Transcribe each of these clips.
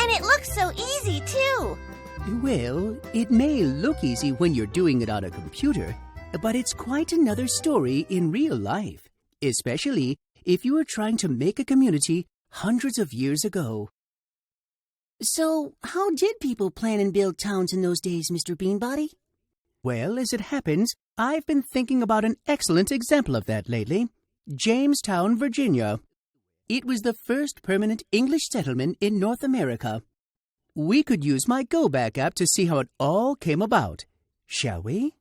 And it looks so easy, too. Well, it may look easy when you're doing it on a computer, but it's quite another story in real life, especially if you were trying to make a community hundreds of years ago. So, how did people plan and build towns in those days, Mr. Beanbody? Well, as it happens, I've been thinking about an excellent example of that lately. Jamestown, Virginia. It was the first permanent English settlement in North America. We could use my Go Back app to see how it all came about. Shall we?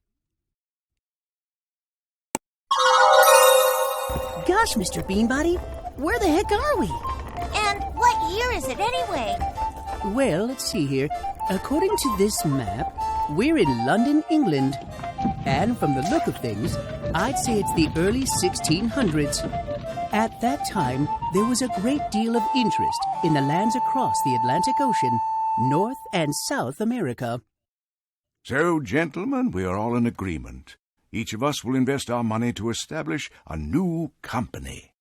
Gosh, Mr. Beanbody, where the heck are we? And what year is it anyway? Well, let's see here. According to this map, we're in London, England. And from the look of things, I'd say it's the early 1600s. At that time, there was a great deal of interest in the lands across the Atlantic Ocean, North and South America. So, gentlemen, we are all in agreement. Each of us will invest our money to establish a new company.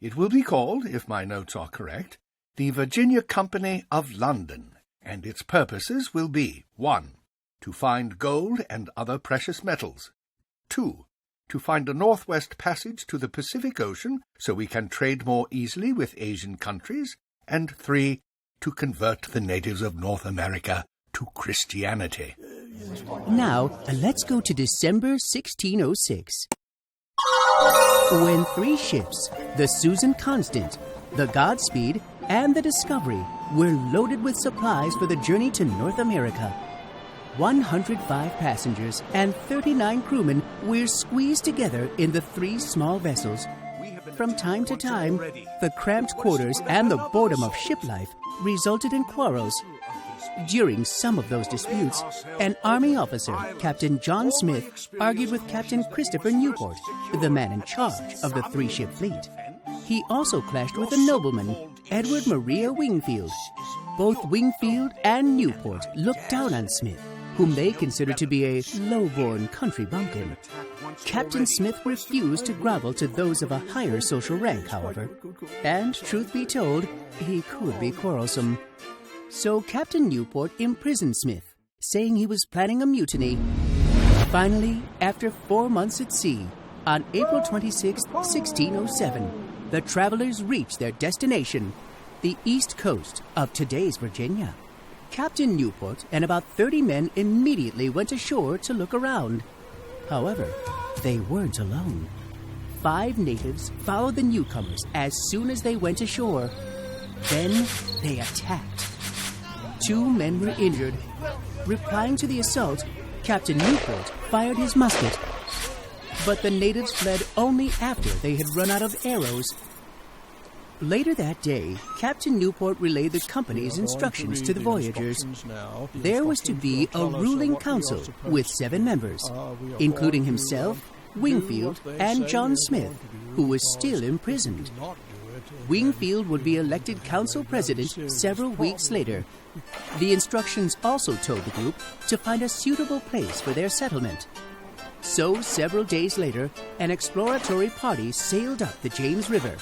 It will be called, if my notes are correct, the Virginia Company of London, and its purposes will be 1. To find gold and other precious metals. 2. To find a northwest passage to the Pacific Ocean so we can trade more easily with Asian countries. And 3. To convert the natives of North America to Christianity. Now, let's go to December 1606. When 3 ships, the Susan Constant, the Godspeed, and the Discovery, were loaded with supplies for the journey to North America. 105 passengers and 39 crewmen were squeezed together in the 3 small vessels. From time to time, the cramped quarters and the boredom of ship life resulted in quarrels. During some of those disputes, an Army officer, Captain John Smith, argued with Captain Christopher Newport, the man in charge of the 3-ship fleet. He also clashed with a nobleman, Edward Maria Wingfield. Both Wingfield and Newport looked down on Smith, whom they considered to be a low-born country bumpkin. Captain Smith refused to grovel to those of a higher social rank, however, and, truth be told, he could be quarrelsome. So Captain Newport imprisoned Smith, saying he was planning a mutiny. Finally, after 4 months at sea, on April 26, 1607, the travelers reached their destination, the east coast of today's Virginia. Captain Newport and about 30 men immediately went ashore to look around. However, they weren't alone. 5 natives followed the newcomers as soon as they went ashore. Then they attacked. 2 men were injured. Replying to the assault, Captain Newport fired his musket. But the natives fled only after they had run out of arrows. Later that day, Captain Newport relayed the company's instructions to the voyagers. There was to be a ruling council with 7 members, including himself, Wingfield, and John Smith, who was still imprisoned. Wingfield would be elected council president several weeks later. The instructions also told the group to find a suitable place for their settlement. So, several days later, an exploratory party sailed up the James River.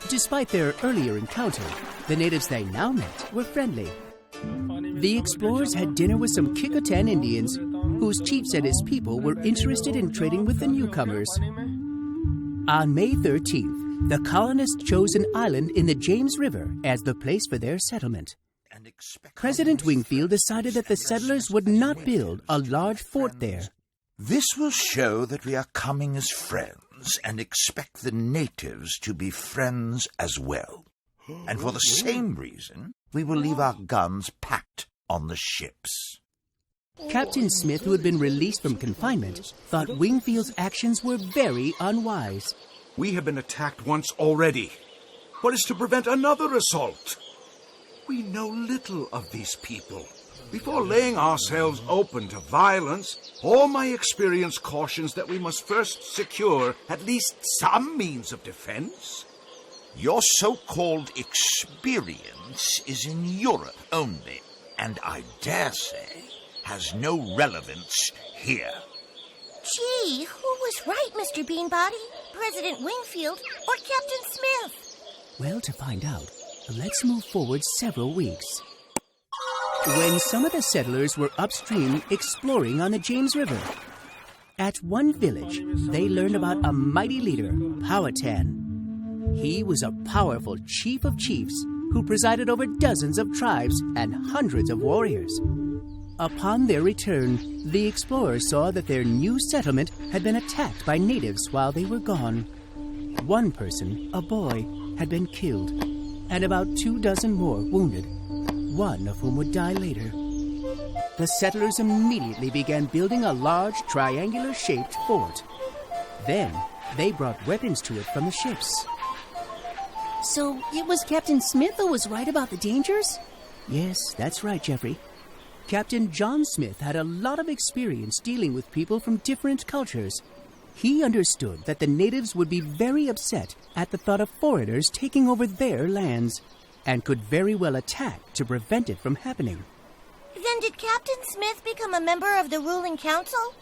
Despite their earlier encounter, the natives they now met were friendly. The explorers had dinner with some Kickotan Indians, whose chiefs and his people were interested in trading with the newcomers. On May 13th, the colonists chose an island in the James River as the place for their settlement. President Wingfield decided that the settlers would not build a large fort there. This will show that we are coming as friends and expect the natives to be friends as well. And for the same reason, we will leave our guns packed on the ships. Captain Smith, who had been released from confinement, thought Wingfield's actions were very unwise. We have been attacked once already. What is to prevent another assault? We know little of these people. Before laying ourselves open to violence, all my experience cautions that we must first secure at least some means of defense. Your so-called experience is in Europe only, and I dare say has no relevance here. Gee, who was right, Mr. Beanbody? President Wingfield or Captain Smith? Well, to find out, let's move forward several weeks. when some of the settlers were upstream exploring on the James River. At one village, they learned about a mighty leader, Powhatan. He was a powerful chief of chiefs who presided over dozens of tribes and hundreds of warriors. Upon their return, the explorers saw that their new settlement had been attacked by natives while they were gone. One person, a boy, had been killed, and about 24 more wounded, one of whom would die later. The settlers immediately began building a large triangular-shaped fort. Then, they brought weapons to it from the ships. So it was Captain Smith who was right about the dangers? Yes, that's right, Jeffrey. Captain John Smith had a lot of experience dealing with people from different cultures. He understood that the natives would be very upset at the thought of foreigners taking over their lands, and could very well attack to prevent it from happening. Then did Captain Smith become a member of the ruling council?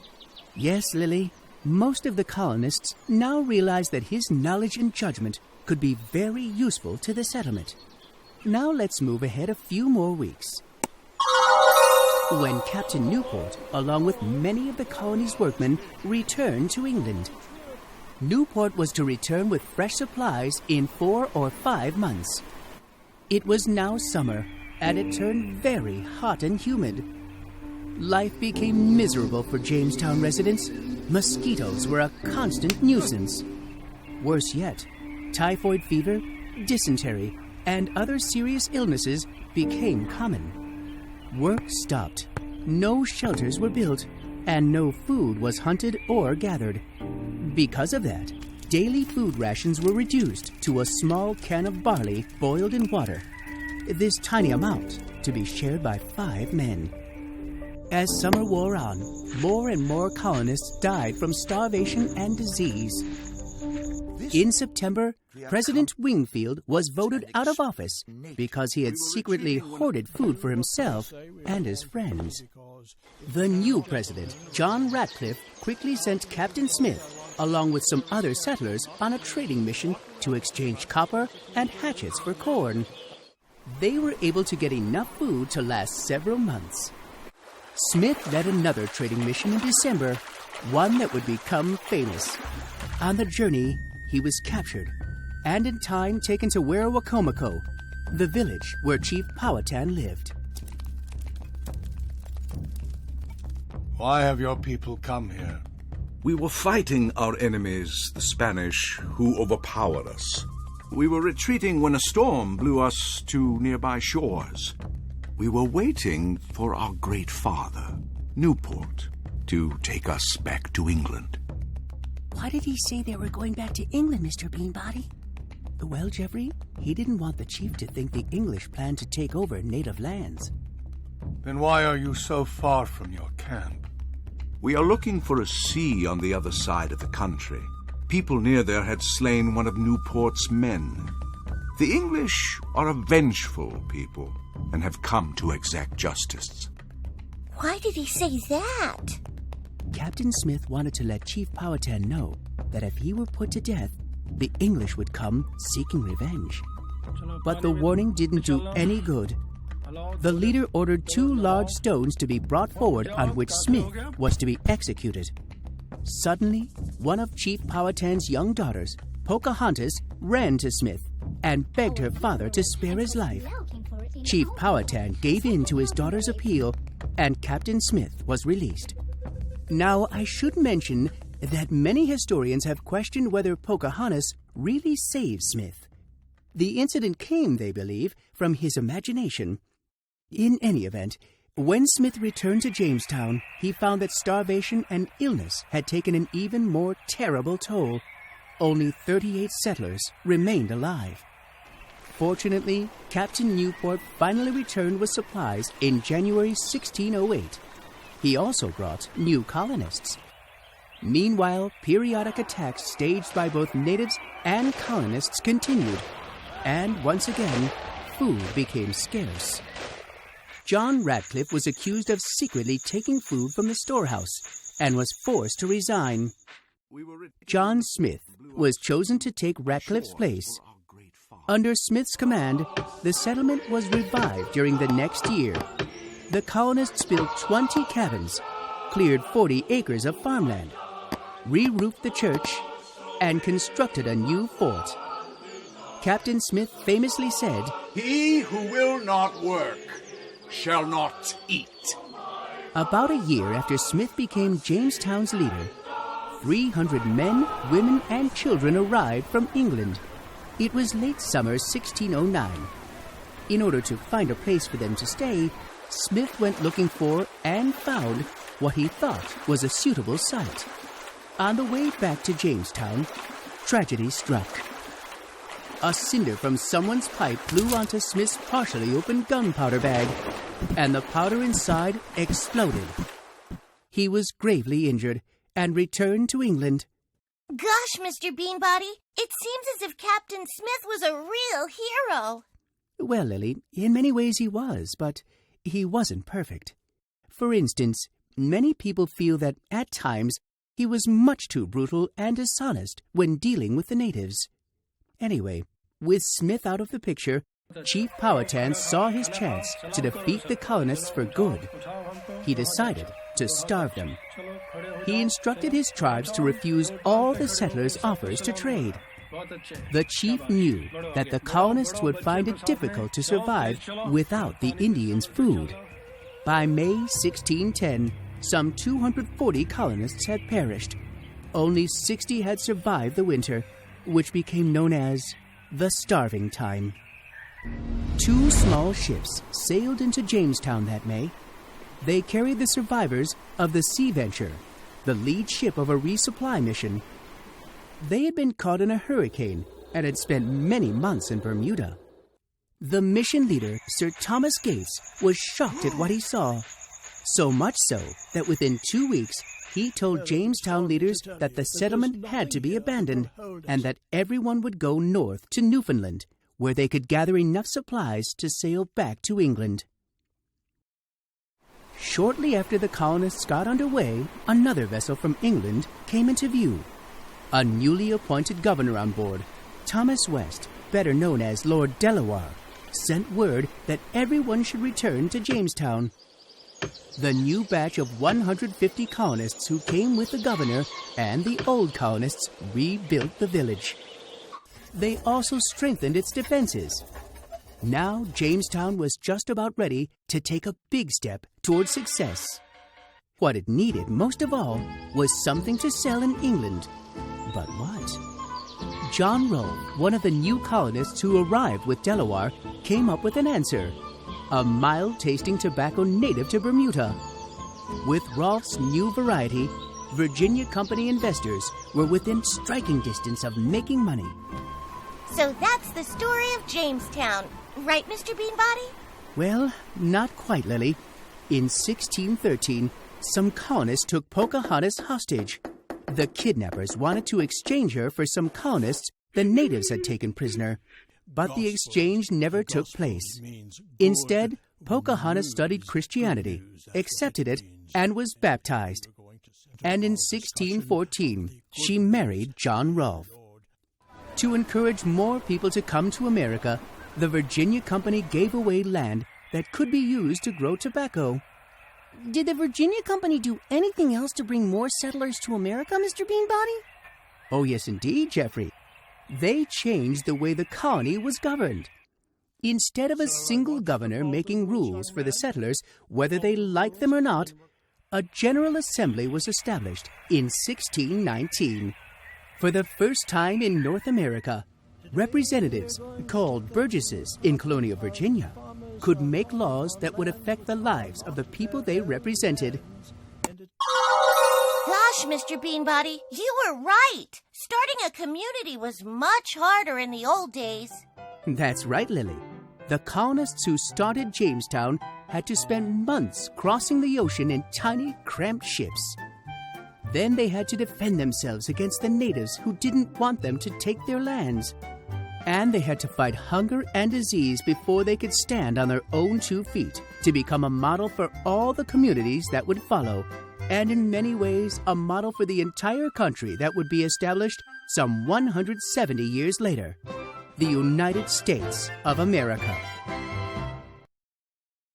Yes, Lily. Most of the colonists now realized that his knowledge and judgment could be very useful to the settlement. Now let's move ahead a few more weeks. When Captain Newport, along with many of the colony's workmen, returned to England. Newport was to return with fresh supplies in 4 or 5 months. It was now summer, and it turned very hot and humid. Life became miserable for Jamestown residents. Mosquitoes were a constant nuisance. Worse yet, typhoid fever, dysentery, and other serious illnesses became common. Work stopped, no shelters were built, and no food was hunted or gathered. Because of that, daily food rations were reduced to a small can of barley boiled in water. This tiny amount to be shared by 5 men. As summer wore on, more and more colonists died from starvation and disease. In September, President Wingfield was voted out of office because he had secretly hoarded food for himself and his friends. The new president, John Ratcliffe, quickly sent Captain Smith, along with some other settlers, on a trading mission to exchange copper and hatchets for corn. They were able to get enough food to last several months. Smith led another trading mission in December, one that would become famous. On the journey, he was captured, and in time taken to Werowocomoco, the village where Chief Powhatan lived. Why have your people come here? We were fighting our enemies, the Spanish, who overpowered us. We were retreating when a storm blew us to nearby shores. We were waiting for our great father, Newport, to take us back to England. Why did he say they were going back to England, Mr. Beanbody? Well, Jeffrey, he didn't want the chief to think the English planned to take over native lands. Then why are you so far from your camp? We are looking for a sea on the other side of the country. People near there had slain one of Newport's men. The English are a vengeful people and have come to exact justice. Why did he say that? Captain Smith wanted to let Chief Powhatan know that if he were put to death, the English would come seeking revenge. But the warning didn't do any good. The leader ordered 2 large stones to be brought forward on which Smith was to be executed. Suddenly, one of Chief Powhatan's young daughters, Pocahontas, ran to Smith and begged her father to spare his life. Chief Powhatan gave in to his daughter's appeal, and Captain Smith was released. Now, I should mention that many historians have questioned whether Pocahontas really saved Smith. The incident came, they believe, from his imagination. In any event, when Smith returned to Jamestown, he found that starvation and illness had taken an even more terrible toll. Only 38 settlers remained alive. Fortunately, Captain Newport finally returned with supplies in January 1608. He also brought new colonists. Meanwhile, periodic attacks staged by both natives and colonists continued, and once again, food became scarce. John Ratcliffe was accused of secretly taking food from the storehouse and was forced to resign. John Smith was chosen to take Ratcliffe's place. Under Smith's command, the settlement was revived during the next year. the colonists built 20 cabins, cleared 40 acres of farmland, re-roofed the church, and constructed a new fort. Captain Smith famously said, "He who will not work shall not eat." About a year after Smith became Jamestown's leader, 300 men, women, and children arrived from England. It was late summer 1609. In order to find a place for them to stay, Smith went looking for and found what he thought was a suitable site. On the way back to Jamestown, tragedy struck. A cinder from someone's pipe flew onto Smith's partially opened gunpowder bag, and the powder inside exploded. He was gravely injured and returned to England. Gosh, Mr. Beanbody, it seems as if Captain Smith was a real hero. Well, Lily, in many ways he was, but he wasn't perfect. For instance, many people feel that at times he was much too brutal and dishonest when dealing with the natives. Anyway, with Smith out of the picture, Chief Powhatan saw his chance to defeat the colonists for good. He decided to starve them. He instructed his tribes to refuse all the settlers' offers to trade. The chief knew that the colonists would find it difficult to survive without the Indians' food. By May 1610, some 240 colonists had perished. Only 60 had survived the winter, which became known as the Starving Time. 2 small ships sailed into Jamestown that May. They carried the survivors of the Sea Venture, the lead ship of a resupply mission. They had been caught in a hurricane and had spent many months in Bermuda. The mission leader, Sir Thomas Gates, was shocked at what he saw. So much so that within 2 weeks, he told Jamestown leaders that the settlement had to be abandoned and that everyone would go north to Newfoundland, where they could gather enough supplies to sail back to England. Shortly after the colonists got underway, another vessel from England came into view. A newly appointed governor on board, Thomas West, better known as Lord Delaware, sent word that everyone should return to Jamestown. The new batch of 150 colonists who came with the governor and the old colonists rebuilt the village. They also strengthened its defenses. Now Jamestown was just about ready to take a big step toward success. What it needed most of all was something to sell in England. But what? John Rolfe, one of the new colonists who arrived with Delaware, came up with an answer: a mild-tasting tobacco native to Bermuda. With Rolfe's new variety, Virginia Company investors were within striking distance of making money. So that's the story of Jamestown, right, Mr. Beanbody? Well, not quite, Lily. In 1613, some colonists took Pocahontas hostage. The kidnappers wanted to exchange her for some colonists the natives had taken prisoner, but the exchange never took place. Instead, Pocahontas studied Christianity, accepted it, and was baptized. And in 1614, she married John Rolfe. To encourage more people to come to America, the Virginia Company gave away land that could be used to grow tobacco. Did the Virginia Company do anything else to bring more settlers to America, Mr. Beanbody? Oh, yes, indeed, Jeffrey. They changed the way the colony was governed. Instead of a single governor making rules for the settlers, whether they liked them or not, a General Assembly was established in 1619. For the first time in North America, representatives, called burgesses in colonial Virginia, could make laws that would affect the lives of the people they represented. Gosh, Mr. Beanbody, you were right. Starting a community was much harder in the old days. That's right, Lily. The colonists who started Jamestown had to spend months crossing the ocean in tiny, cramped ships. Then they had to defend themselves against the natives who didn't want them to take their lands. And they had to fight hunger and disease before they could stand on their own 2 feet to become a model for all the communities that would follow, and in many ways a model for the entire country that would be established some 170 years later, the United States of America.